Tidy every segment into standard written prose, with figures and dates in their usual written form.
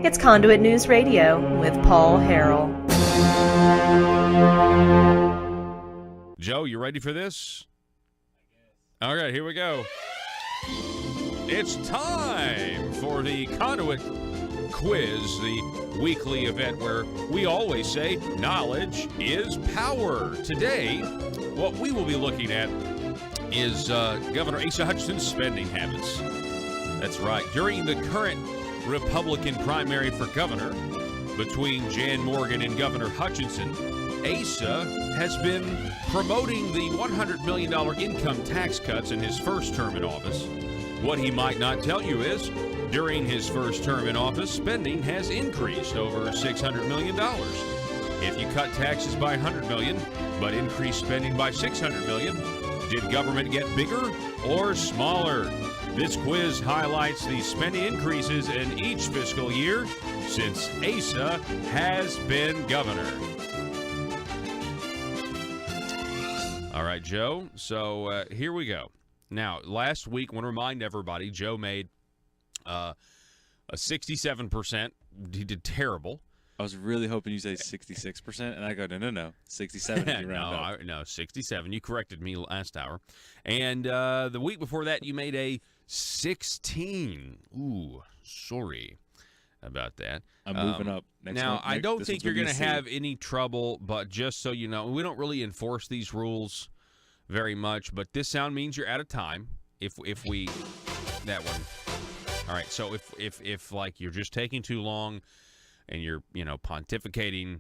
It's Conduit News Radio with Paul Harrell. Joe, you ready for this? All right, here we go. It's time for the Conduit Quiz, the weekly event where we always say knowledge is power. Today, what we will be looking at is Governor Asa Hutchinson's spending habits. That's right. During the current Republican primary for governor between Jan Morgan and Governor Hutchinson, Asa has been promoting the $100 million income tax cuts in his first term in office. What he might not tell you is, during his first term in office, spending has increased over $600 million. If you cut taxes by $100 million, but increase spending by $600 million, did government get bigger or smaller? This quiz highlights the spending increases in each fiscal year since Asa has been governor. All right, Joe. So here we go. Now, last week, I want to remind everybody, Joe made a 67%. He did terrible. I was really hoping you say 66%, and I go, no, 67 if you round up. No, 67. You corrected me last hour. And the week before that, you made a 16. Ooh, sorry about that. I'm moving up. I don't think you're going to have any trouble, but just so you know, we don't really enforce these rules very much, but this sound means you're out of time if we that one. All right, so if like you're just taking too long and you're, pontificating,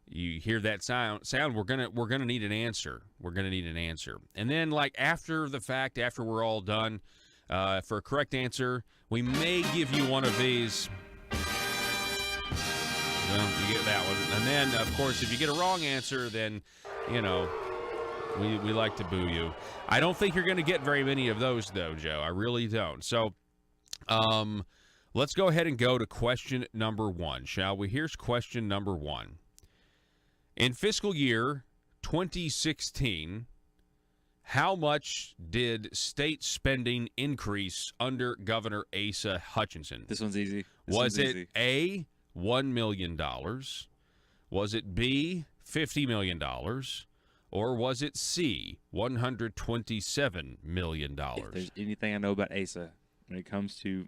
you hear that sound, we're gonna need an answer. We're gonna need an answer. And then, like, after the fact, after we're all done, for a correct answer, we may give you one of these. Well, you get that one. And then, of course, if you get a wrong answer, then, we like to boo you. I don't think you're going to get very many of those, though, Joe. I really don't. So, let's go ahead and go to question number 1, shall we? Here's question number 1. In fiscal year 2016, how much did state spending increase under Governor Asa Hutchinson? This one's easy. Was it A, $1 million? Was it B, $50 million? Or was it C, $127 million? If there's anything I know about Asa, when it comes to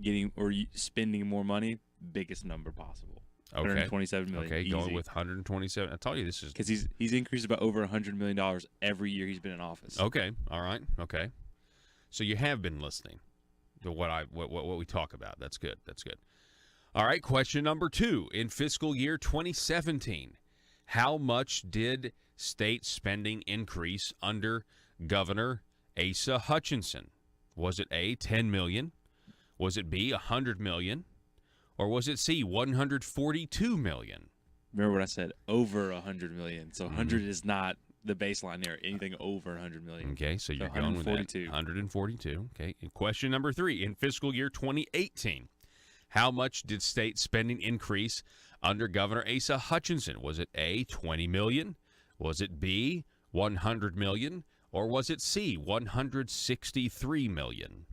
getting or spending more money, biggest number possible. Okay. $127 million. Okay, easy. going with 127. I told you this is because he's increased by over $100 million every year he's been in office. Okay. All right. Okay. So you have been listening to what we talk about. That's good. That's good. All right. Question number 2. In fiscal year 2017, how much did state spending increase under Governor Asa Hutchinson? Was it A, $10 million? Was it B, $100 million? Or was it C, $142 million? Remember what I said, over $100 million. So 100 is not the baseline there. Anything over $100 million. Okay, so you're going with that. 142. Okay. And question number 3. In fiscal year 2018, how much did state spending increase under Governor Asa Hutchinson? Was it A, $20 million? Was it B, $100 million? Or was it C, $163 million?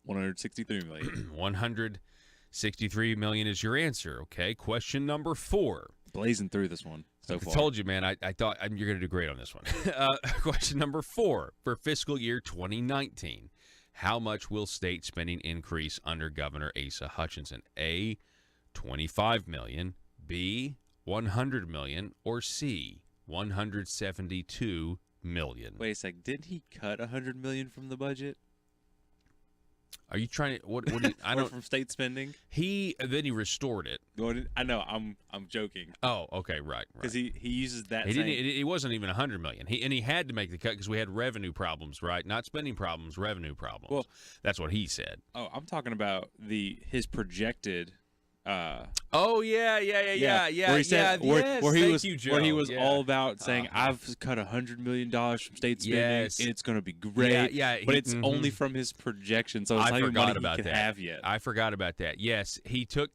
$163 million. $163 million is your answer. Okay. Question number 4. Blazing through this one so far. I told you, man. I thought you're going to do great on this one. Question number 4. For fiscal year 2019, how much will state spending increase under Governor Asa Hutchinson? A, $25 million, B, $100 million, or C, $172 million? Wait a sec. Didn't he cut $100 million from the budget? Are you trying to what I or don't from state spending? He restored it. I know. I'm joking. Oh, okay, right. Because he uses that. He didn't. It wasn't even $100 million. He had to make the cut because we had revenue problems, right? Not spending problems, revenue problems. Well, that's what he said. Oh, I'm talking about his projected. Oh yeah. Where he said, where he was yeah. all about saying, "I've cut $100 million from state spending, and it's going to be great." Yeah. But it's only from his projection, so it's not even money he can have yet. I forgot about that. Yes, he took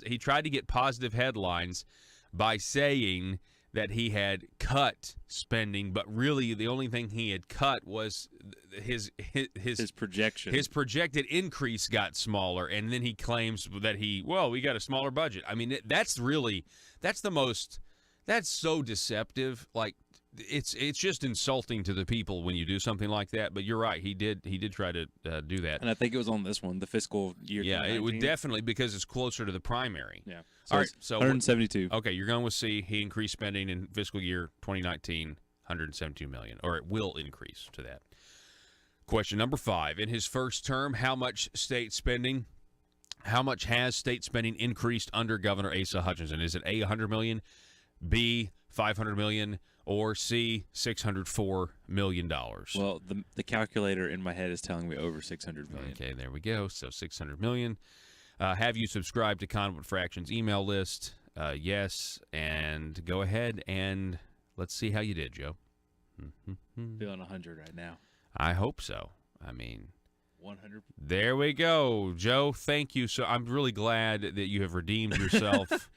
he tried to get positive headlines by saying that he had cut spending, but really the only thing he had cut was his projection. His projected increase got smaller, and then he claims that we got a smaller budget. I mean, that's so deceptive. Like, it's just insulting to the people when you do something like that. But you're right, he did try to do that. And I think it was on this one, the fiscal year. Yeah, it would definitely, because it's closer to the primary. Yeah. All right, so 172. Okay, you're going with C. He increased spending in fiscal year 2019, $172 million, or it will increase to that. Question number 5. In his first term, how much has state spending increased under Governor Asa Hutchinson? Is it A, $100 million, B, $500 million, or C, $604 million? Well, the calculator in my head is telling me over $600 million. Okay, there we go. So $600 million. Have you subscribed to Conduit Fractions email list? Yes, and go ahead and let's see how you did, Joe. Feeling 100 right now. I hope so. I mean, 100. There we go, Joe. Thank you. So I'm really glad that you have redeemed yourself.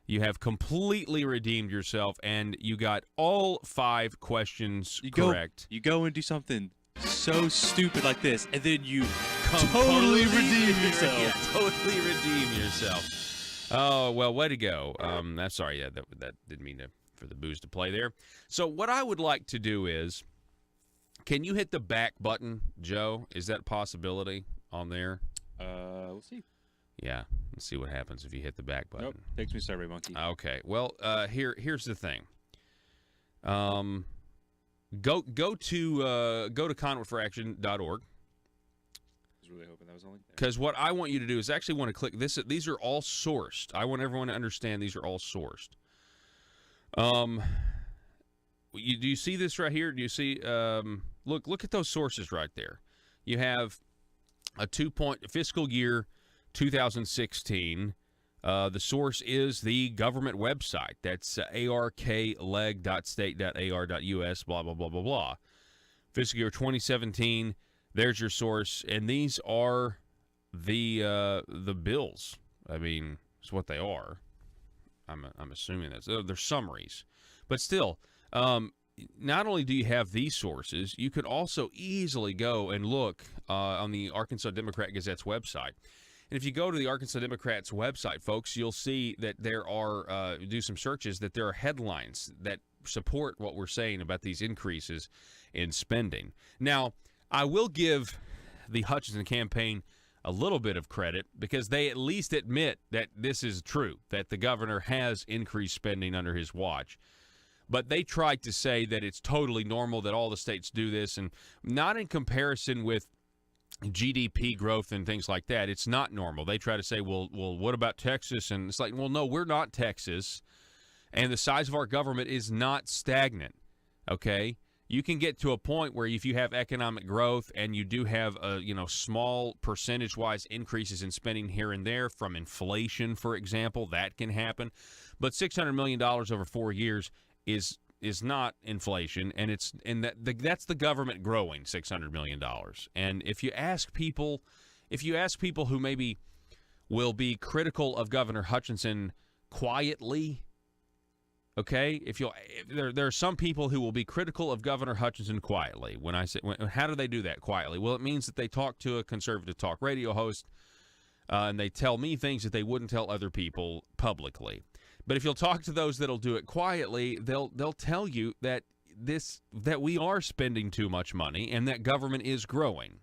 You have completely redeemed yourself, and you got all 5 questions correct. You go and do something so stupid like this, and then you totally redeem yourself. Yeah, totally redeem yourself. Oh, well, way to go. That's sorry. Yeah, that didn't mean for the booze to play there. So what I would like to do is, can you hit the back button, Joe? Is that a possibility on there? We'll see. Yeah, let's see what happens if you hit the back button. Nope, takes me Survey Monkey. Okay, well, here's the thing. Go to conduitforaction.org. I was really hoping that was only there. Because what I want you to do is actually want to click this. These are all sourced. I want everyone to understand these are all sourced. Do you see this right here? Do you see? Look at those sources right there. You have a 2-point fiscal year 2016. The source is the government website. That's arkleg.state.ar.us, blah, blah, blah, blah, blah. Fiscal year 2017, there's your source. And these are the bills. I mean, it's what they are. I'm assuming they're summaries. But still, not only do you have these sources, you could also easily go and look on the Arkansas Democrat Gazette's website. And if you go to the Arkansas Democrat's website, folks, you'll see that there are, do some searches, that there are headlines that support what we're saying about these increases in spending. Now, I will give the Hutchinson campaign a little bit of credit because they at least admit that this is true, that the governor has increased spending under his watch. But they tried to say that it's totally normal that all the states do this, and not in comparison with GDP growth and things like that. It's not normal. They try to say, well, what about Texas? And it's like, well, no, we're not Texas, and the size of our government is not stagnant, okay? You can get to a point where if you have economic growth and you do have small percentage-wise increases in spending here and there from inflation, for example, that can happen. But $600 million over 4 years is not inflation, and that's the government growing $600 million. And if you ask people who maybe will be critical of Governor Hutchinson quietly, okay, there are some people who will be critical of Governor Hutchinson quietly. How do they do that quietly? Well, it means that they talk to a conservative talk radio host, and they tell me things that they wouldn't tell other people publicly. But if you'll talk to those that'll do it quietly, they'll tell you that we are spending too much money and that government is growing.